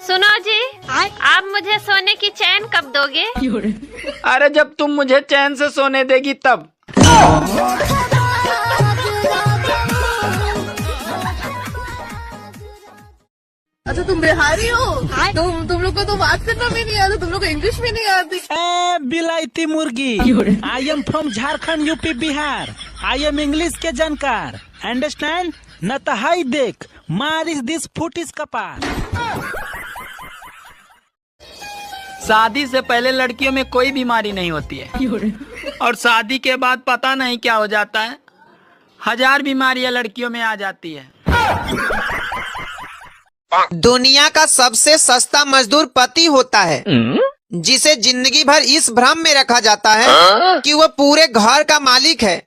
सुनो जी, आप मुझे सोने की चैन कब दोगे? अरे जब तुम मुझे चैन से सोने देगी तब। अच्छा तुम बिहारी हो? तुम लोग को तो बात करना भी नहीं आता, तुम लोग को इंग्लिश भी नहीं आती। बिलायती मुर्गी, I am from Jharkhand UP Bihar, I am English के जानकार, अंडरस्टैंड? न तो हाई देख, मारिस दिस फुट इस कपार। शादी से पहले लड़कियों में कोई बीमारी नहीं होती है और शादी के बाद पता नहीं क्या हो जाता है, 1000 बीमारियां लड़कियों में आ जाती है। दुनिया का सबसे सस्ता मजदूर पति होता है, जिसे जिंदगी भर इस भ्रम में रखा जाता है कि वह पूरे घर का मालिक है।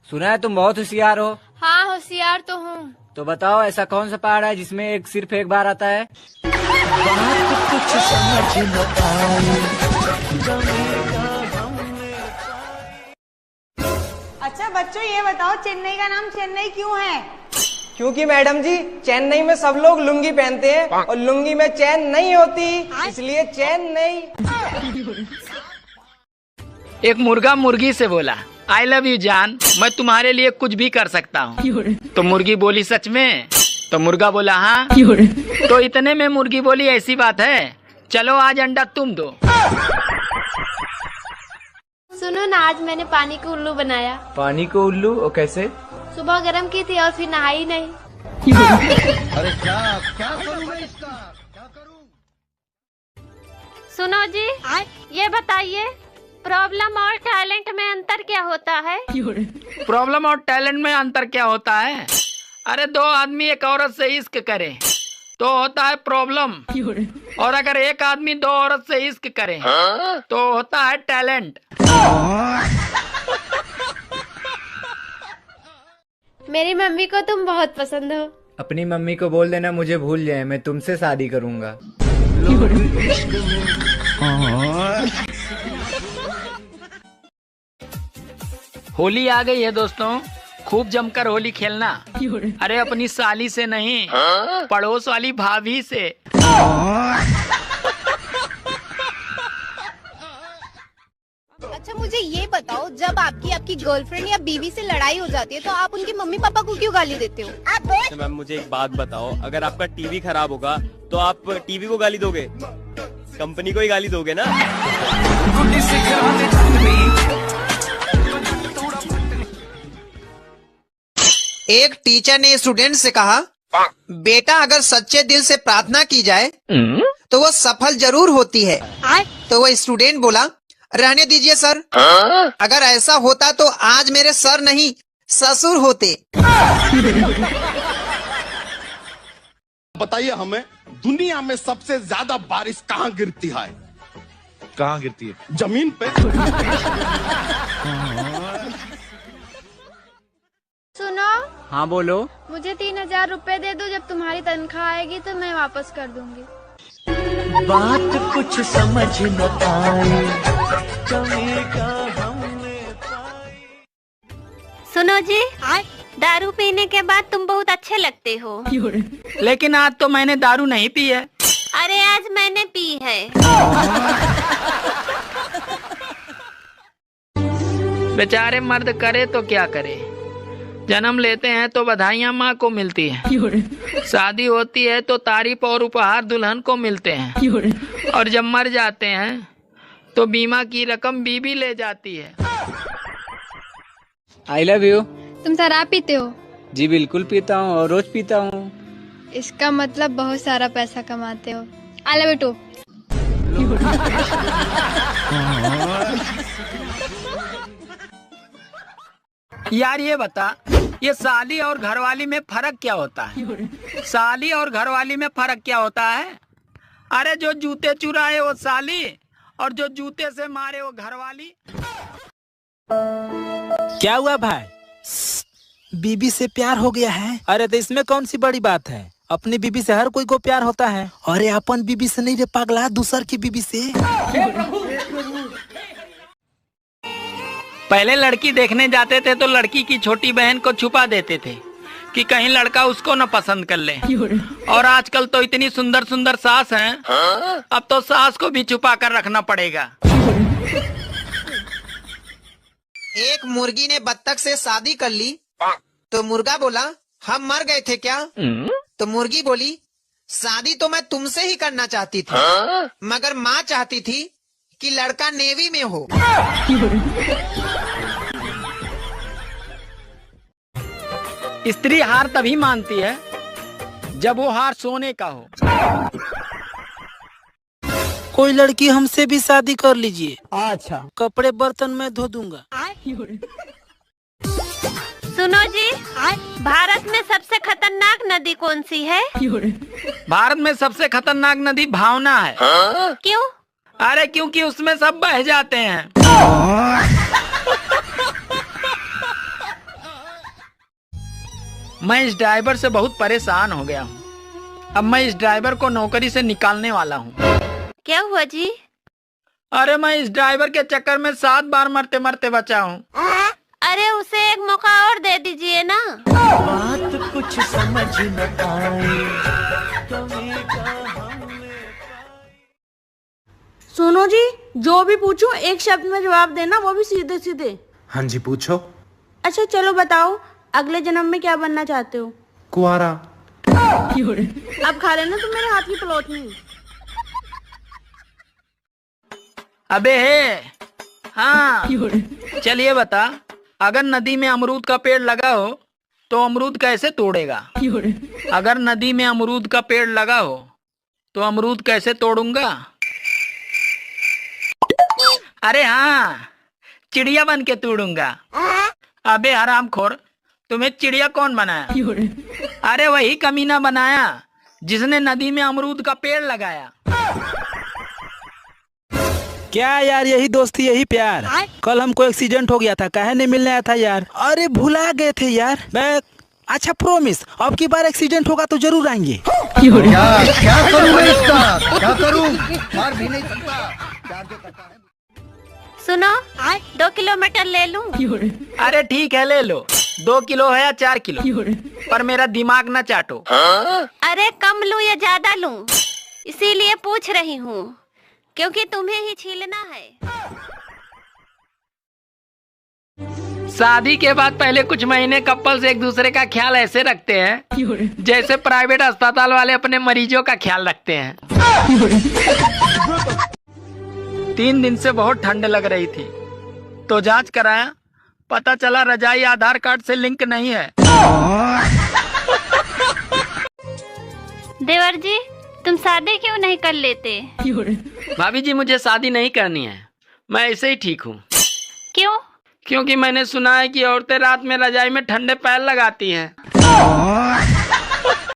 सुना है तुम बहुत होशियार हो। हाँ, होशियार तो हूँ। तो बताओ ऐसा कौन सा पहाड़ है जिसमें सिर्फ एक बार आता है? अच्छा बच्चों ये बताओ, चेन्नई का नाम चेन्नई क्यों है? क्योंकि मैडम जी चेन्नई में सब लोग लुंगी पहनते हैं और लुंगी में चैन नहीं होती, इसलिए चैन नहीं। एक मुर्गा मुर्गी से बोला, आई लव यू जान, मैं तुम्हारे लिए कुछ भी कर सकता हूँ। तो मुर्गी बोली सच में? तो मुर्गा बोला हाँ। तो इतने में मुर्गी बोली ऐसी बात है, चलो आज अंडा तुम दो। सुनो ना, आज मैंने पानी को उल्लू बनाया। पानी को उल्लू? और कैसे? सुबह गर्म की थी और फिर नहाई नहीं। अरे क्या करूँ इसका, क्या करूँ? सुनो जी, ये बताइए प्रॉब्लम और टैलेंट में अंतर क्या होता है? प्रॉब्लम और टैलेंट में अंतर क्या होता है? अरे 2 आदमी एक औरत से इश्क करे तो होता है प्रॉब्लम, और अगर एक आदमी 2 औरत से इश्क करे तो होता है टैलेंट। मेरी मम्मी को तुम बहुत पसंद हो। अपनी मम्मी को बोल देना मुझे भूल जाए, मैं तुमसे शादी करूंगा। होली आ गई है दोस्तों, खूब जमकर होली खेलना। अरे अपनी साली से नहीं, पड़ोस वाली भाभी से। अच्छा मुझे ये बताओ, जब आपकी गर्लफ्रेंड या बीवी से लड़ाई हो जाती है तो आप उनके मम्मी पापा को क्यों गाली देते हो? तो मैम मुझे एक बात बताओ, अगर आपका टीवी खराब होगा तो आप टीवी को गाली दोगे? कंपनी को ही गाली दोगे ना? एक टीचर ने स्टूडेंट से कहा, बेटा अगर सच्चे दिल से प्रार्थना की जाए तो वो सफल जरूर होती है। तो वो स्टूडेंट बोला, रहने दीजिए सर, अगर ऐसा होता तो आज मेरे सर नहीं ससुर होते। बताइए हमें, दुनिया में सबसे ज्यादा बारिश कहाँ गिरती है? कहाँ गिरती है? जमीन पे। सुनो। हाँ बोलो। मुझे 3000 रुपए दे दो, जब तुम्हारी तनख्वाह आएगी तो मैं वापस कर दूंगी। बात कुछ समझ न आए। सुनो जी, दारू पीने के बाद तुम बहुत अच्छे लगते हो। लेकिन आज तो मैंने दारू नहीं पी है। अरे आज मैंने पी है। बेचारे मर्द करे तो क्या करे, जन्म लेते हैं तो बधाइयाँ माँ को मिलती है, शादी होती है तो तारीफ और उपहार दुल्हन को मिलते हैं, और जब मर जाते हैं तो बीमा की रकम बीबी ले जाती है। आई लव यू। तुम शराब पीते हो? जी बिल्कुल पीता हूँ और रोज पीता हूँ। इसका मतलब बहुत सारा पैसा कमाते हो। I love you too. यार ये बता, ये साली और घरवाली में फर्क क्या होता है? साली और घरवाली में फर्क क्या होता है? अरे जो जूते चुराए वो साली, और जो जूते से मारे वो घरवाली। क्या हुआ भाई? बीबी से प्यार हो गया है? अरे तो इसमें कौन सी बड़ी बात है, अपनी बीबी से हर कोई को प्यार होता है। अरे अपन बीबी से नहीं रे पागला, दूसर की बीबी से। पहले लड़की देखने जाते थे तो लड़की की छोटी बहन को छुपा देते थे, कि कहीं लड़का उसको न पसंद कर ले। और आजकल तो इतनी सुंदर सुंदर सास हैं, अब तो सास को भी छुपा कर रखना पड़ेगा। एक मुर्गी ने बत्तख से शादी कर ली तो मुर्गा बोला हम मर गए थे क्या? तो मुर्गी बोली शादी तो मैं तुमसे ही करना चाहती थी, मगर माँ चाहती थी कि लड़का नेवी में हो। स्त्री हार तभी मानती है जब वो हार सोने का हो। कोई लड़की हमसे भी शादी कर लीजिए, अच्छा कपड़े बर्तन मैं धो दूंगा। सुनो जी, भारत में सबसे खतरनाक नदी कौन सी है? भारत में सबसे खतरनाक नदी भावना है। क्यों? अरे क्योंकि उसमें सब बह जाते हैं। मैं इस ड्राइवर से बहुत परेशान हो गया हूँ। अब मैं इस ड्राइवर को नौकरी से निकालने वाला हूँ। क्या हुआ जी? अरे मैं इस ड्राइवर के चक्कर में 7 बार मरते मरते बचा हूँ। अरे उसे एक मौका और दे दीजिए ना। बात कुछ समझ न आए। सुनो जी, जो भी पूछूं एक शब्द में जवाब देना, वो भी सीधे सीधे। हाँ जी पूछो। अच्छा चलो बताओ, अगले जन्म में क्या बनना चाहते हो? कुआरा। अब खा लेना तुम मेरे हाथ की पलौटनी। अबे हाँ, चलिए बता, अगर नदी में अमरूद का पेड़ लगा हो तो अमरूद कैसे तोड़ेगा? अगर नदी में अमरूद का पेड़ लगा हो तो अमरूद कैसे तोड़ूंगा? अरे हाँ, चिड़िया बन के तोड़ूंगा। अबे हरामखोर, तुम्हें चिड़िया कौन बनाया? अरे वही कमीना बनाया जिसने नदी में अमरूद का पेड़ लगाया। क्या यार, यही दोस्ती यही प्यार। कल हमको एक्सीडेंट हो गया था, काहे नहीं मिलने आया था यार? अरे भुला गए थे यार। मैं अच्छा प्रॉमिस, अब की बार एक्सीडेंट होगा तो जरूर आएंगे। क्या करूं मैं इसका? क्या करूं? मार भी नहीं सकता। सुनो, 2 किलोमीटर ले लूं? अरे ठीक है, ले लो। 2 किलो है या 4 किलो, पर मेरा दिमाग न चाटो। अरे कम लूं या ज्यादा लूं, इसीलिए पूछ रही हूँ, क्योंकि तुम्हें ही छीलना है। शादी के बाद पहले कुछ महीने कपल्स एक दूसरे का ख्याल ऐसे रखते हैं जैसे प्राइवेट अस्पताल वाले अपने मरीजों का ख्याल रखते हैं। 3 दिन से बहुत ठंड लग रही थी तो जांच कराया, पता चला रजाई आधार कार्ड से लिंक नहीं है। देवर जी, तुम शादी क्यों नहीं कर लेते? भाभी जी, मुझे शादी नहीं करनी है, मैं ऐसे ही ठीक हूँ। क्यों? क्योंकि मैंने सुना है कि औरतें रात में रजाई में ठंडे पैर लगाती हैं।